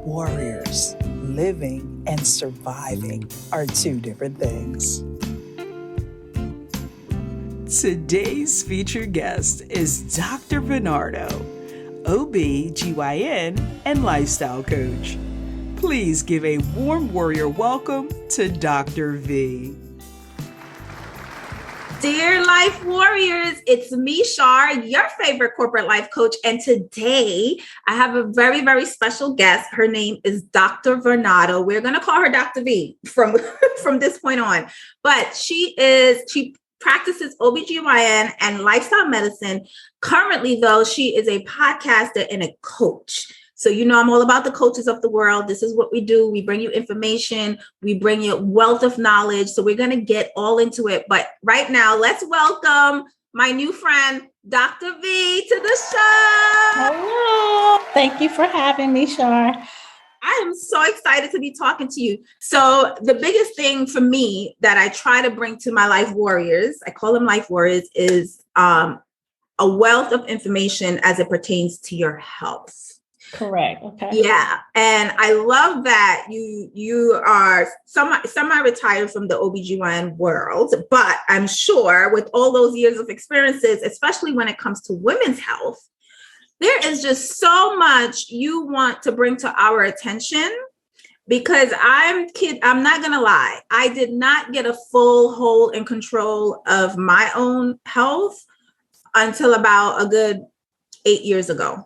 warriors. Living and surviving are two different things. Today's featured guest is Dr. Varnado, OB/GYN and lifestyle coach. Please give a warm warrior welcome to Dr. V. Dear Life Warriors, it's me, Shar, your favorite corporate life coach. And today I have a very, very special guest. Her name is Dr. Varnado. We're going to call her Dr. V from this point on. But she practices OB/GYN and lifestyle medicine. Currently, though, she is a podcaster and a coach. So, I'm all about the coaches of the world. This is what we do. We bring you information. We bring you wealth of knowledge. So we're going to get all into it. But right now, let's welcome my new friend, Dr. V, to the show. Hello. Thank you for having me, Shar. I am so excited to be talking to you. So the biggest thing for me that I try to bring to my life warriors, I call them life warriors, is a wealth of information as it pertains to your health. Correct. Okay. Yeah. And I love that you are semi-retired from the OB/GYN world, but I'm sure with all those years of experiences, especially when it comes to women's health, there is just so much you want to bring to our attention, because I'm not going to lie. I did not get a full hold and control of my own health until about a good 8 years ago.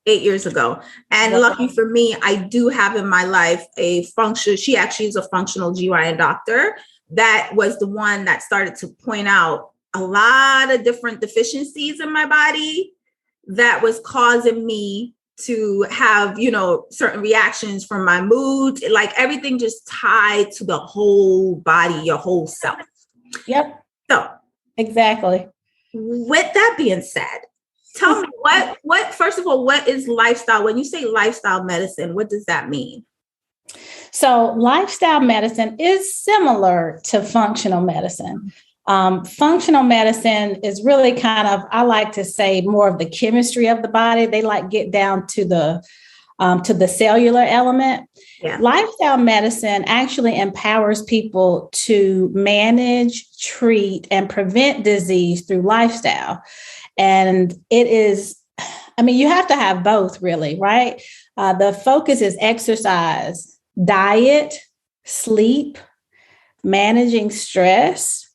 8 years ago. And lucky for me, I do have in my life she actually is a functional GYN doctor. That was the one that started to point out a lot of different deficiencies in my body that was causing me to have, certain reactions from my mood, like everything just tied to the whole body, your whole self. Yep. So exactly. With that being said, tell me first of all, what is lifestyle? When you say lifestyle medicine, what does that mean? So lifestyle medicine is similar to functional medicine. Functional medicine is really kind of, I like to say, more of the chemistry of the body. They get down to the cellular element. Yeah. Lifestyle medicine actually empowers people to manage, treat, and prevent disease through lifestyle. And it is, you have to have both, really, right? The focus is exercise, diet, sleep, managing stress,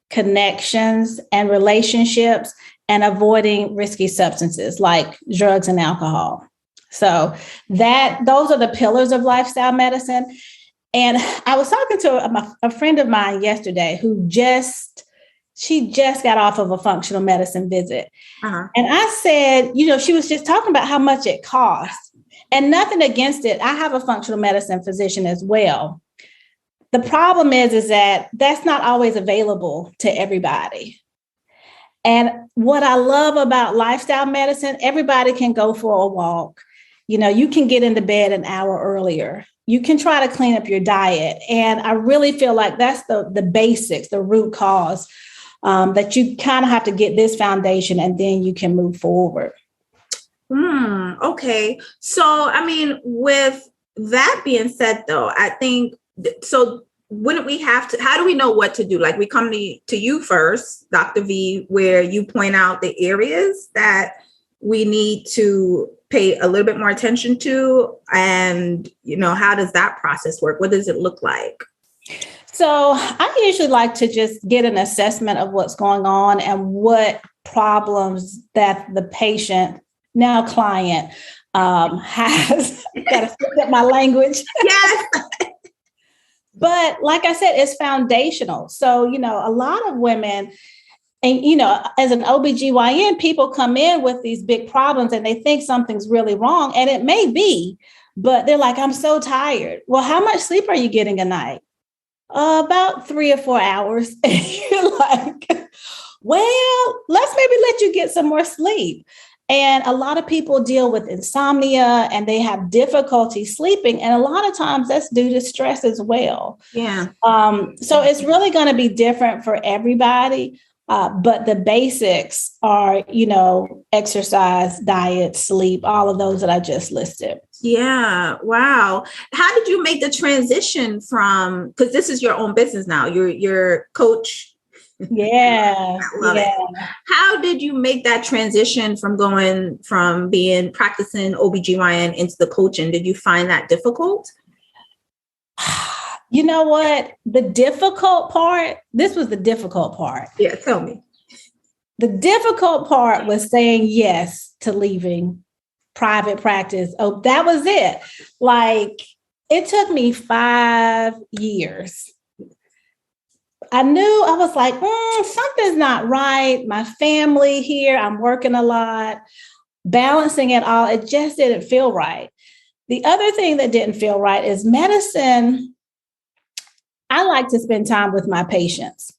connections and relationships, and avoiding risky substances like drugs and alcohol. So those are the pillars of lifestyle medicine. And I was talking to a friend of mine yesterday who she just got off of a functional medicine visit. Uh-huh. And I said, she was just talking about how much it costs, and nothing against it. I have a functional medicine physician as well. The problem is that that's not always available to everybody. And what I love about lifestyle medicine, everybody can go for a walk. You can get into bed an hour earlier. You can try to clean up your diet. And I really feel like that's the basics, the root cause. That you kind of have to get this foundation, and then you can move forward. Okay. So, with that being said, though, I think, so wouldn't we have to, how do we know what to do? Like, we come to you first, Dr. V, where you point out the areas that we need to pay a little bit more attention to. And, how does that process work? What does it look like? So I usually like to just get an assessment of what's going on and what problems that the patient, now client, has. Got to flip my language. Yes. But like I said, it's foundational. So, a lot of women, and, as an OB/GYN, people come in with these big problems and they think something's really wrong. And it may be, but they're like, I'm so tired. Well, how much sleep are you getting a night? About 3 or 4 hours. And you're like, well, let's maybe let you get some more sleep. And a lot of people deal with insomnia and they have difficulty sleeping. And a lot of times that's due to stress as well. Yeah. So it's really going to be different for everybody. But the basics are, exercise, diet, sleep, all of those that I just listed. Yeah. Wow. How did you make the transition from, because this is your own business now, you're coach. Yeah. I love it. How did you make that transition from going from being practicing OBGYN into the coaching? Did you find that difficult? You know what? The difficult part, this was the difficult part. Yeah, tell me. The difficult part was saying yes to leaving private practice. Oh, that was it. Like, it took me 5 years. I knew, I was like, something's not right. My family here, I'm working a lot, balancing it all. It just didn't feel right. The other thing that didn't feel right is medicine. I like to spend time with my patients.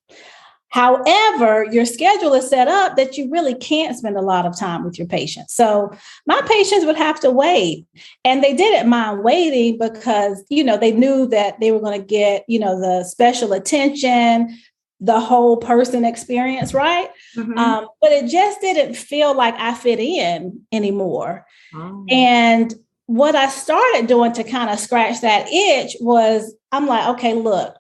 However, your schedule is set up that you really can't spend a lot of time with your patients. So my patients would have to wait, and they didn't mind waiting because, they knew that they were going to get, the special attention, the whole person experience, right? Mm-hmm. But it just didn't feel like I fit in anymore. Oh. And what I started doing to kind of scratch that itch was, I'm like, okay, look,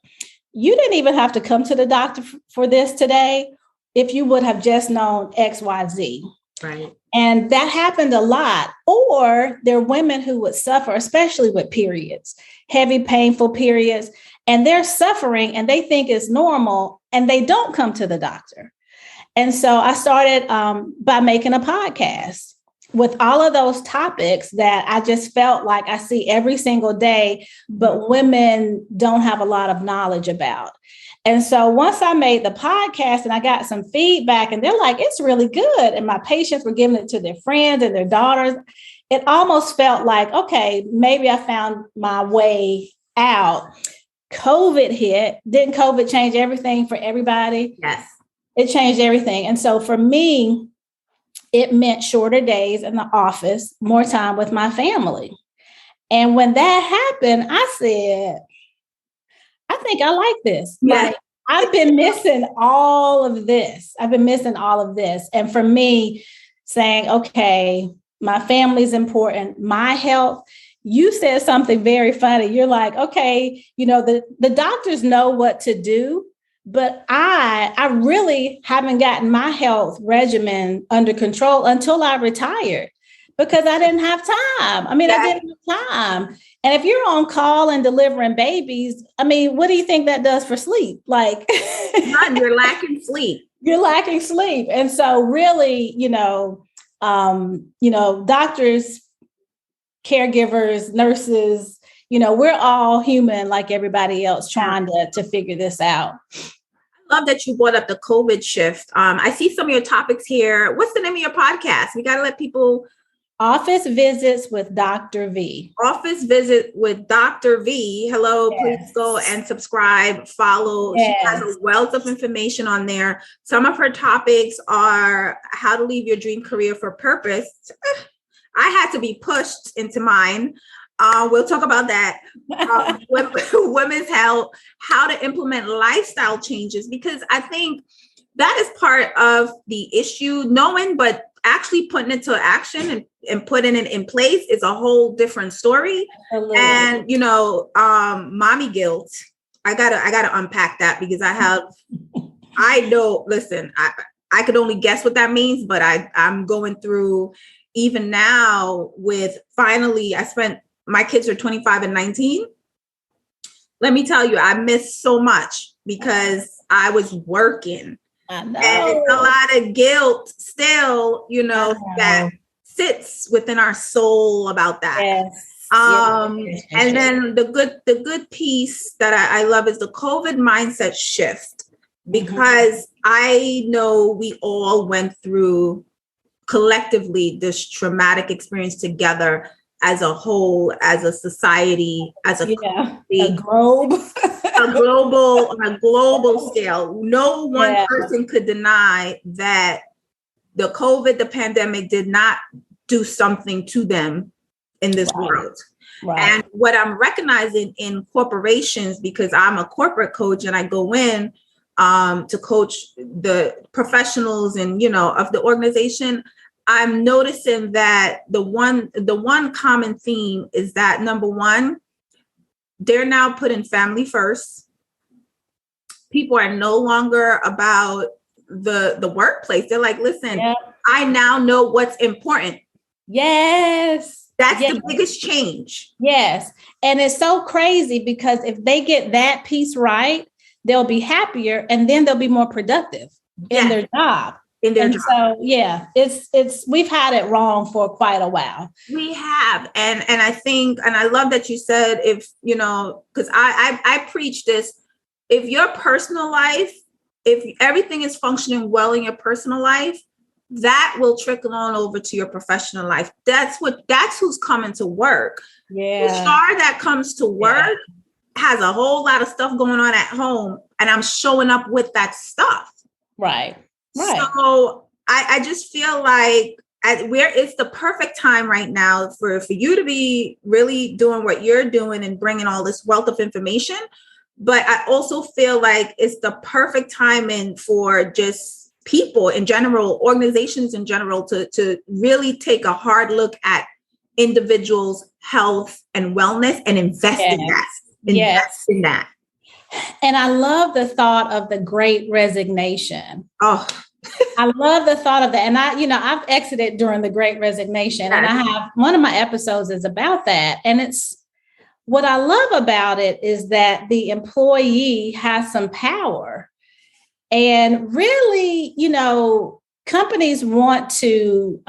you didn't even have to come to the doctor for this today if you would have just known X, Y, Z. Right. And that happened a lot. Or there are women who would suffer, especially with periods, heavy, painful periods, and they're suffering and they think it's normal and they don't come to the doctor. And so I started by making a podcast with all of those topics that I just felt like I see every single day, but women don't have a lot of knowledge about. And so once I made the podcast and I got some feedback and they're like, it's really good. And my patients were giving it to their friends and their daughters. It almost felt like, okay, maybe I found my way out. COVID hit. Didn't COVID change everything for everybody? Yes. It changed everything. And so for me, it meant shorter days in the office, more time with my family. And when that happened, I said, I think I like this. Yeah. Like, I've been missing all of this. And for me, saying, okay, my family's important, my health. You said something very funny. You're like, okay, the doctors know what to do. But I really haven't gotten my health regimen under control until I retired because I didn't have time. I didn't have time. And if you're on call and delivering babies, what do you think that does for sleep? Like, you're lacking sleep. You're lacking sleep. And so really, doctors, caregivers, nurses, we're all human like everybody else trying to figure this out. Love that you brought up the COVID shift. I see some of your topics here. What's the name of your podcast? We got to let people. Office Visits with Dr. V. Office Visit with Dr. V. Hello, yes. Please go and subscribe, follow. Yes. She has a wealth of information on there. Some of her topics are how to leave your dream career for purpose. I had to be pushed into mine. We'll talk about that. Women's health, how to implement lifestyle changes, because I think that is part of the issue. Knowing, but actually putting it to action and putting it in place is a whole different story. Absolutely. And mommy guilt. I gotta unpack that because I know. Listen, I could only guess what that means, but I'm going through even now with finally. My kids are 25 and 19. Let me tell you, I missed so much because I was working. I know. And it's a lot of guilt still, that sits within our soul about that. Yes. And then the good piece that I love is the COVID mindset shift, because I know we all went through collectively this traumatic experience together as a whole, as a society, as a globe, on a global scale. No one person could deny that the pandemic did not do something to them in this world. Right. And what I'm recognizing in corporations, because I'm a corporate coach and I go in, to coach the professionals and, of the organization, I'm noticing that the one common theme is that, number one, they're now putting family first. People are no longer about the workplace. They're like, listen, I now know what's important. Yes. That's the biggest change. Yes. And it's so crazy because if they get that piece right, they'll be happier and then they'll be more productive in their job. So, it's we've had it wrong for quite a while. We have. And I think, and I love that you said, if, because I preach this, if your personal life, if everything is functioning well in your personal life, that will trickle on over to your professional life. That's who's coming to work. Yeah. The star that comes to work has a whole lot of stuff going on at home, and I'm showing up with that stuff. Right. So I just feel like it's the perfect time right now for you to be really doing what you're doing and bringing all this wealth of information. But I also feel like it's the perfect timing for just people in general, organizations in general, to really take a hard look at individuals' health and wellness and invest in that. Invest in that. And I love the thought of the Great Resignation. Oh, I love the thought of that. And I've exited during the Great Resignation, and I have one of my episodes is about that. And it's what I love about it is that the employee has some power, and really, companies want to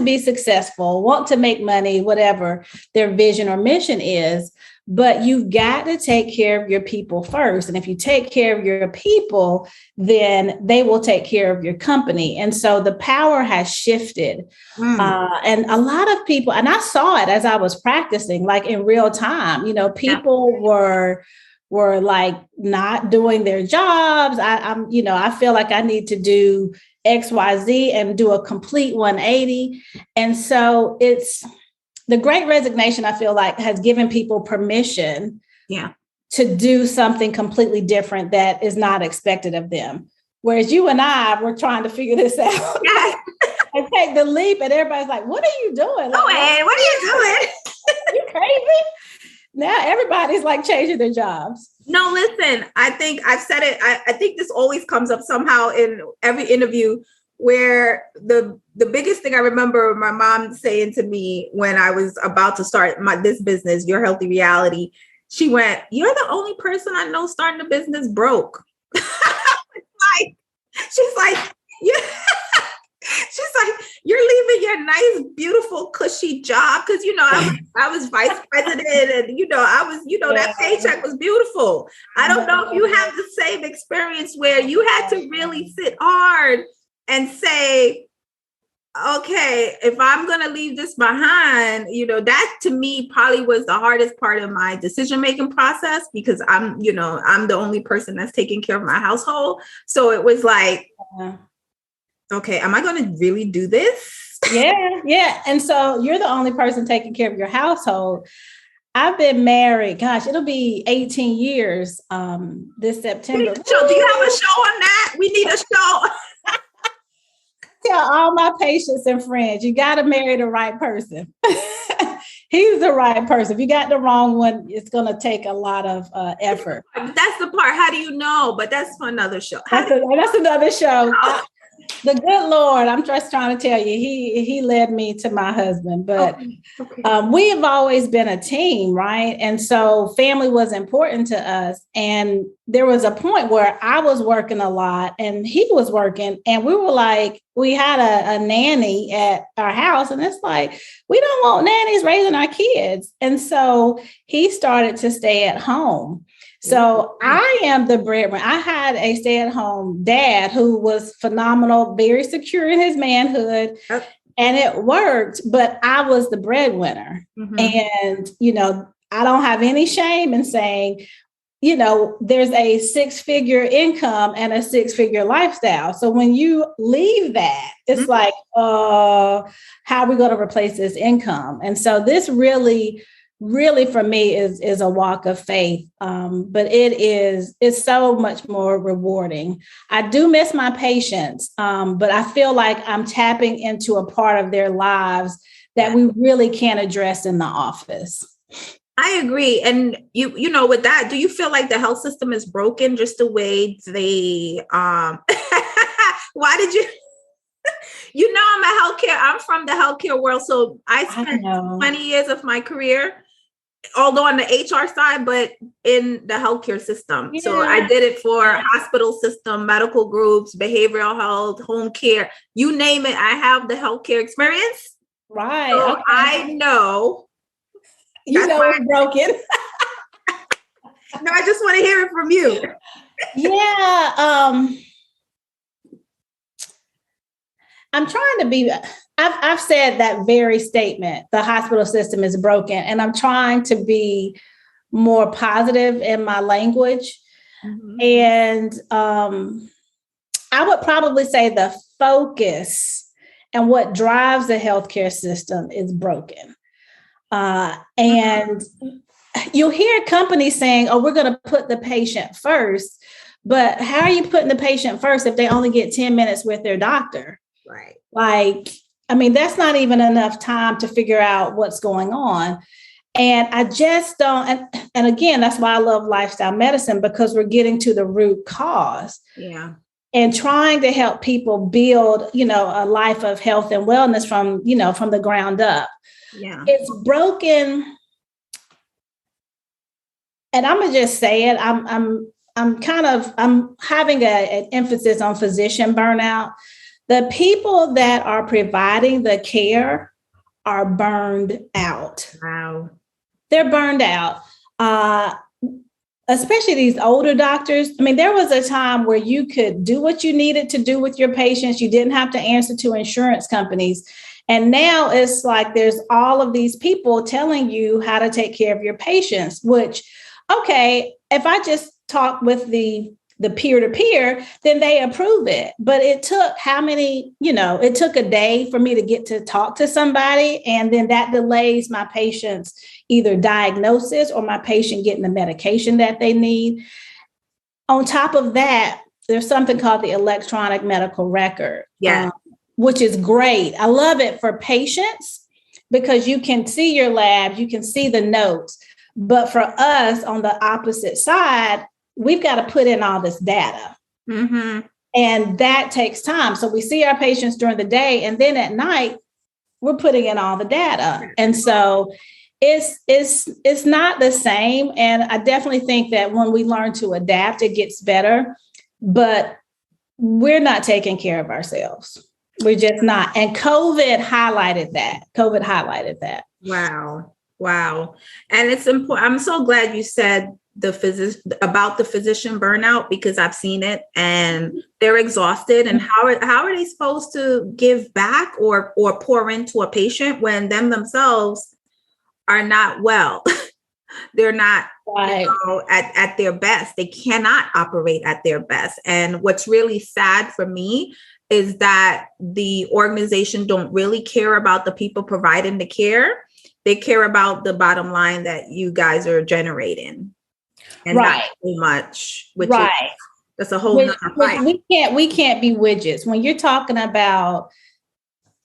be successful, want to make money, whatever their vision or mission is. But you've got to take care of your people first. And if you take care of your people, then they will take care of your company. And so the power has shifted. And a lot of people, and I saw it as I was practicing, like in real time, people were like not doing their jobs. I feel like I need to do XYZ and do a complete 180. And so the Great Resignation, I feel like, has given people permission to do something completely different that is not expected of them. Whereas you and I were trying to figure this out and take the leap, and everybody's like, what are you doing? Like, Ed, what are you doing? You crazy? Now everybody's like changing their jobs. No, listen, I think I've said it. I think this always comes up somehow in every interview, where the biggest thing I remember my mom saying to me when I was about to start this business, Your Healthy Reality, she went, "You're the only person I know starting a business broke." She's like, you're leaving your nice, beautiful, cushy job. Cause I was vice president, and that paycheck was beautiful. I don't know if you have the same experience where you had to really sit hard and say, okay, if I'm going to leave this behind, that to me probably was the hardest part of my decision-making process, because I'm the only person that's taking care of my household. So it was like, okay, am I going to really do this? Yeah. And so you're the only person taking care of your household. I've been married, it'll be 18 years this September. So do you have a show on that? We need a show. Tell all my patients and friends, you got to marry the right person. He's the right person. If you got the wrong one, it's going to take a lot of effort. That's the part. How do you know? But that's for another show. That's another show. The good Lord, I'm just trying to tell you, he led me to my husband, but we have always been a team, right? And so family was important to us. And there was a point where I was working a lot and he was working, and we were like, we had a nanny at our house, and it's like, we don't want nannies raising our kids. And so he started to stay at home. So I am the breadwinner. I had a stay-at-home dad who was phenomenal, very secure in his manhood, and it worked, but I was the breadwinner. And, I don't have any shame in saying, there's a 6-figure income and a 6-figure lifestyle. So when you leave that, it's like, how are we going to replace this income? And so this really really for me is a walk of faith. But it's so much more rewarding. I do miss my patients, but I feel like I'm tapping into a part of their lives that we really can't address in the office. I agree. And you know, with that, do you feel like the health system is broken just the way they, why did you, I'm from the healthcare world. So I spent 20 years of my career, although on the HR side, but in the healthcare system. Yeah. So I did it for hospital system, medical groups, behavioral health, home care, you name it. I have the healthcare experience. Right. So okay. I know. It's broken. No, I just want to hear it from you. Yeah. I'm trying to be, I've said that very statement, the hospital system is broken, and I'm trying to be more positive in my language. Mm-hmm. And I would probably say the focus and what drives the healthcare system is broken. And you'll hear companies saying, oh, we're going to put the patient first. But how are you putting the patient first if they only get 10 minutes with their doctor? Right. Like, I mean, that's not even enough time to figure out what's going on. And I just don't. And again, that's why I love lifestyle medicine, because we're getting to the root cause. Yeah. And trying to help people build, a life of health and wellness from the ground up. Yeah. It's broken. And I'm going to just say it. I'm having an emphasis on physician burnout. The people that are providing the care are burned out. Wow. They're burned out. Especially these older doctors. I mean, there was a time where you could do what you needed to do with your patients. You didn't have to answer to insurance companies. And now it's like there's all of these people telling you how to take care of your patients, which, okay, if I just talk with the peer-to-peer, then they approve it. But it took it took a day for me to get to talk to somebody. And then that delays my patient's either diagnosis or my patient getting the medication that they need. On top of that, there's something called the electronic medical record. Yeah. Which is great. I love it for patients because you can see your labs, you can see the notes. But for us on the opposite side, we've got to put in all this data. Mm-hmm. And that takes time. So we see our patients during the day, and then at night, we're putting in all the data. And so it's not the same. And I definitely think that when we learn to adapt, it gets better. But we're not taking care of ourselves. We're just not. And COVID highlighted that. Wow. And it's important. I'm so glad you said about the physician burnout, because I've seen it and they're exhausted. And how are they supposed to give back or pour into a patient when themselves are not well? They're not at their best. They cannot operate at their best. And what's really sad for me is that the organization don't really care about the people providing the care. They care about the bottom line that you guys are generating. And not so much, which is, that's a whole nother fight. We can't be widgets. When you're talking about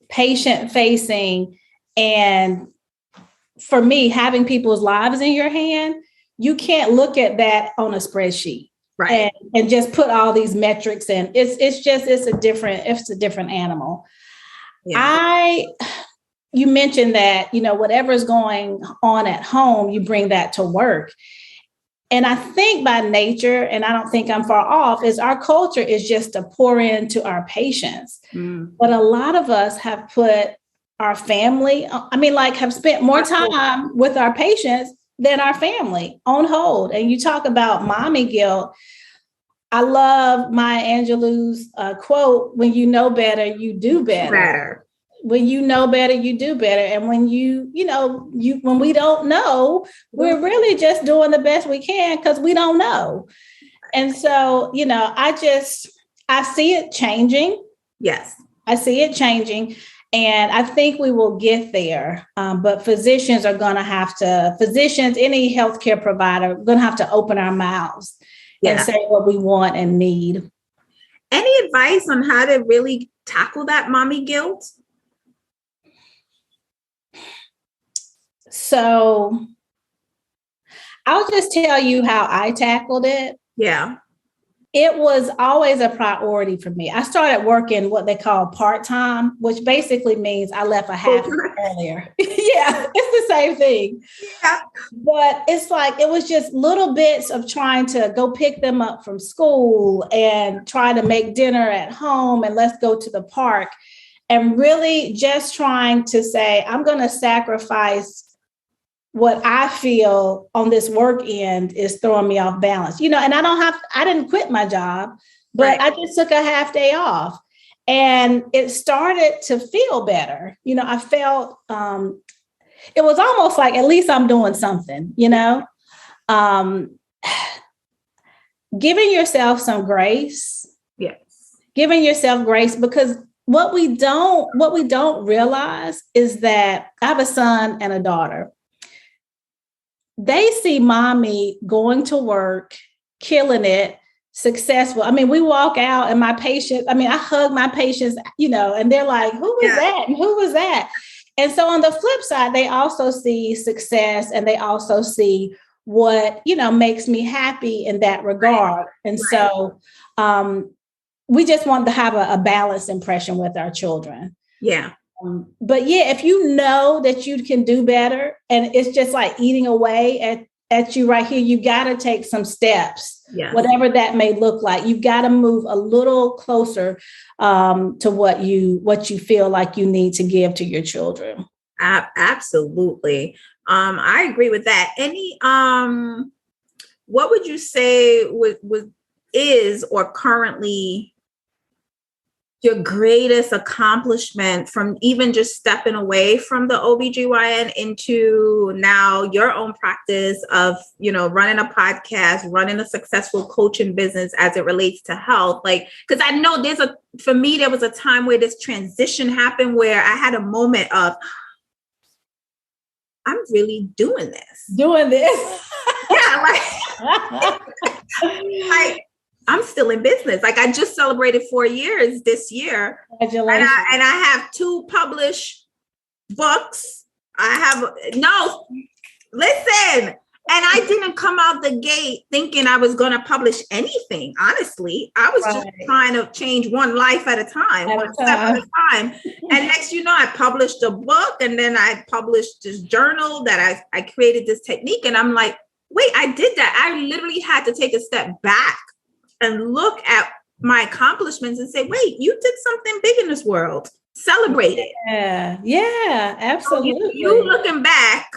patient facing, and for me, having people's lives in your hand, you can't look at that on a spreadsheet. Right. And just put all these metrics in. It's a different animal. Yeah. You mentioned that, whatever's going on at home, you bring that to work. And I think by nature, and I don't think I'm far off, is our culture is just to pour into our patients. Mm. But a lot of us have put our family, have spent more time with our patients than our family on hold. And you talk about mommy guilt. I love Maya Angelou's quote, when you know better, you do better. When you know better, you do better. And when when we don't know, we're really just doing the best we can because we don't know. And so, I see it changing. Yes. I see it changing. And I think we will get there. But physicians, any healthcare provider, going to have to open our mouths and say what we want and need. Any advice on how to really tackle that mommy guilt? So I'll just tell you how I tackled it. Yeah. It was always a priority for me. I started working what they call part-time, which basically means I left a half hour earlier. Yeah, it's the same thing. Yeah. But it's like, it was just little bits of trying to go pick them up from school and try to make dinner at home and let's go to the park. And really just trying to say, I'm going to sacrifice what I feel on this work end is throwing me off balance, and I didn't quit my job, but I just took a half day off and it started to feel better. I felt, it was almost like, at least I'm doing something, giving yourself some grace. Yes. Giving yourself grace, because what we don't realize is that I have a son and a daughter. They see mommy going to work, killing it, successful. I mean, we walk out and I hug my patients, and they're like, who was that? And who was that? And so on the flip side, they also see success and they also see what, makes me happy in that regard. And so we just want to have a balanced impression with our children. Yeah. But if you know that you can do better and it's just like eating away at you right here, you got to take some steps, whatever that may look like. You've got to move a little closer to what you feel like you need to give to your children. Absolutely. I agree with that. What would you say is or currently your greatest accomplishment from even just stepping away from the OBGYN into now your own practice of, running a podcast, running a successful coaching business as it relates to health? Like, because I know for me, there was a time where this transition happened where I had a moment of, I'm really doing this. Yeah. Like, I'm still in business. Like, I just celebrated 4 years this year. Congratulations. And I have 2 published books. Listen. And I didn't come out the gate thinking I was going to publish anything. Honestly, I was just trying to change one life at a time, one step at a time. And next, I published a book, and then I published this journal that I created this technique. And I'm like, wait, I did that. I literally had to take a step back and look at my accomplishments and say, wait, you did something big in this world. Celebrate it. Yeah, absolutely. So you looking back,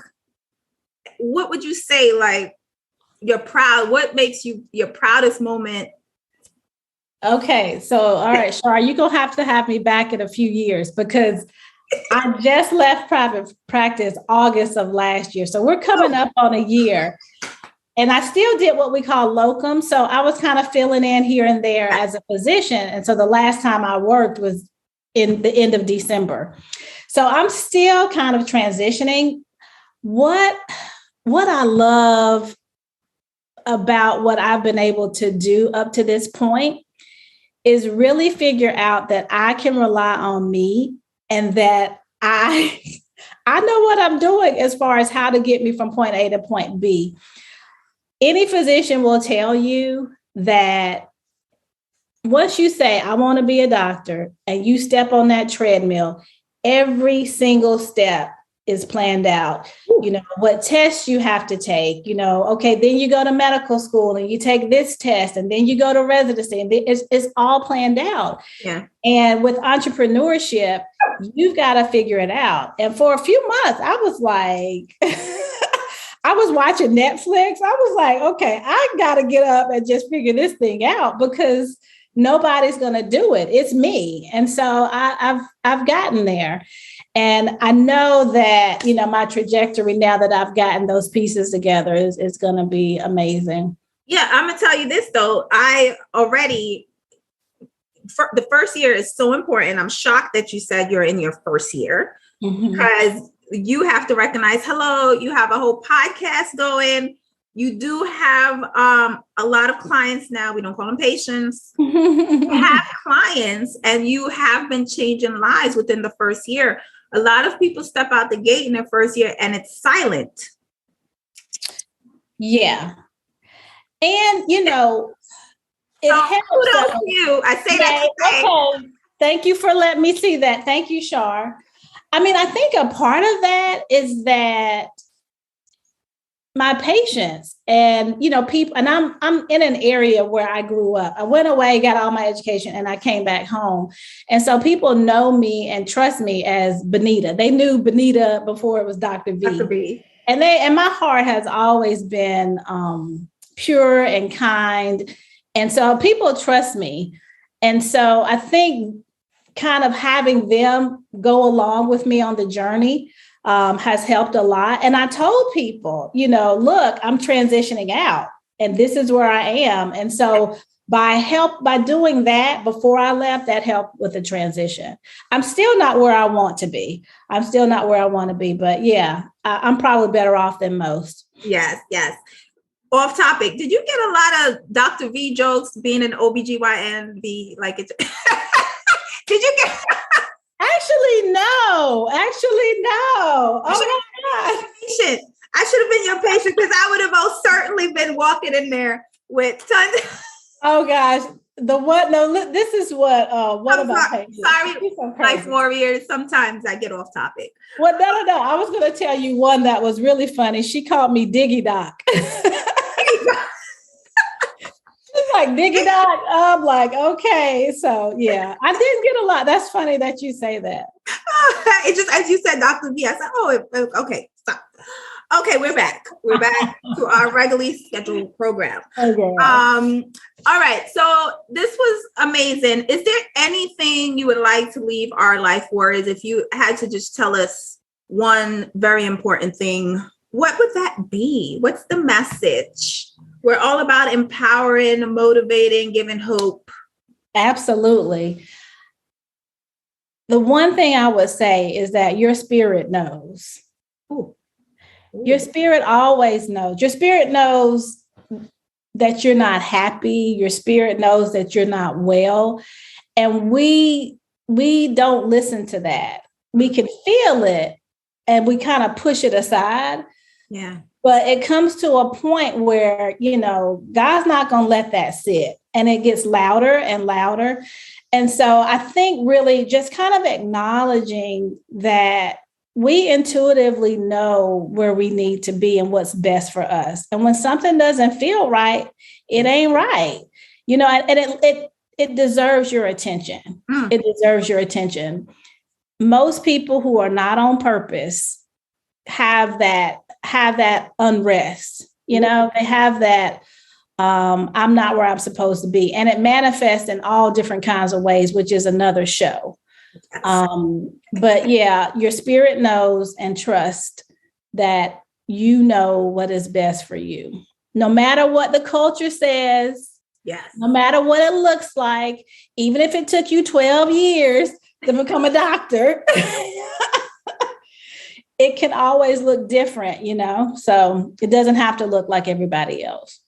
what would you say, like, what makes you your proudest moment? Okay. So, all right, Shar, you're going to have me back in a few years, because I just left private practice August of last year. So we're coming up on a year. And I still did what we call locum. So I was kind of filling in here and there as a physician. And so the last time I worked was in the end of December. So I'm still kind of transitioning. What I love about what I've been able to do up to this point is really figure out that I can rely on me and that I know what I'm doing as far as how to get me from point A to point B. Any physician will tell you that once you say, I want to be a doctor, and you step on that treadmill, every single step is planned out. What tests you have to take, okay, then you go to medical school and you take this test, and then you go to residency, and it's all planned out. Yeah. And with entrepreneurship, you've got to figure it out. And for a few months, I was like, I was watching Netflix. I was like, okay, I got to get up and just figure this thing out, because nobody's going to do it. It's me. And so I've gotten there. And I know that, my trajectory now that I've gotten those pieces together is going to be amazing. Yeah. I'm going to tell you this, though. I already the first year is so important. I'm shocked that you said you're in your first year because you have to recognize, hello, you have a whole podcast going. You do have a lot of clients now. We don't call them patients. You have clients and you have been changing lives within the first year. A lot of people step out the gate in their first year and it's silent. Yeah. And, it helps. You. I say that. Okay. Thank you for letting me see that. Thank you, Shar. I mean, I think a part of that is that my patients and, people, and I'm in an area where I grew up. I went away, got all my education, and I came back home. And so people know me and trust me as Benita. They knew Benita before it was Dr. V. Dr. V. And my heart has always been pure and kind. And so people trust me. And so I think kind of having them go along with me on the journey has helped a lot. And I told people, look, I'm transitioning out and this is where I am. And so by doing that before I left, that helped with the transition. I'm still not where I want to be. But yeah, I'm probably better off than most. Yes. Off topic. Did you get a lot of Dr. V jokes being an OBGYN? Did you get... Actually, no. Oh my God. I should have been your patient because I would have most certainly been walking in there with tons. Oh gosh. This is what one of my patients. Sorry, life warriors. Sometimes I get off topic. Well, no. I was going to tell you one that was really funny. She called me Diggy Doc. It's like Diggy Doc. I'm like, okay. So yeah, I didn't get a lot. That's funny that you say that. It just, as you said, Dr. V, I said, okay, stop. Okay, we're back. We're back to our regularly scheduled program. Okay. All right. So this was amazing. Is there anything you would like to leave our life warriors? If you had to just tell us one very important thing, what would that be? What's the message? We're all about empowering, motivating, giving hope. Absolutely. The one thing I would say is that your spirit knows. Ooh. Your spirit always knows. Your spirit knows that you're not happy. Your spirit knows that you're not well. And we don't listen to that. We can feel it and we kind of push it aside. Yeah. But it comes to a point where, God's not going to let that sit, and it gets louder and louder. And so I think really just kind of acknowledging that we intuitively know where we need to be and what's best for us. And when something doesn't feel right, it ain't right, and it deserves your attention. It deserves your attention. Most people who are not on purpose have that unrest, they have that, I'm not where I'm supposed to be. And it manifests in all different kinds of ways, which is another show. But yeah, your spirit knows and trust that what is best for you. No matter what the culture says, yes. No matter what it looks like, even if it took you 12 years to become a doctor, it can always look different, so it doesn't have to look like everybody else.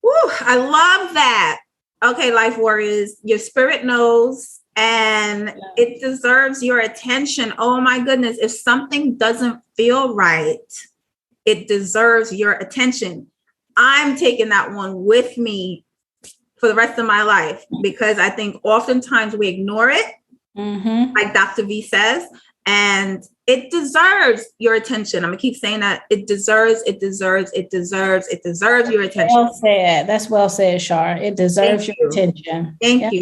Woo, I love that. Okay, life warriors, your spirit knows and it deserves your attention. Oh my goodness. If something doesn't feel right, it deserves your attention. I'm taking that one with me for the rest of my life because I think oftentimes we ignore it, like Dr. V says, and it deserves your attention. I'm gonna keep saying that. It deserves your attention. Well said. That's well said, Shar. It deserves your attention. Thank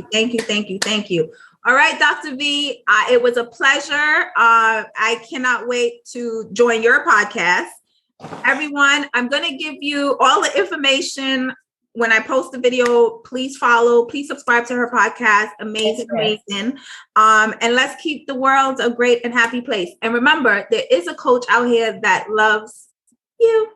you. All right, Dr. V, it was a pleasure. I cannot wait to join your podcast. Everyone, I'm going to give you all the information when I post the video. Please follow, please subscribe to her podcast. Amazing. And let's keep the world a great and happy place. And remember, there is a coach out here that loves you.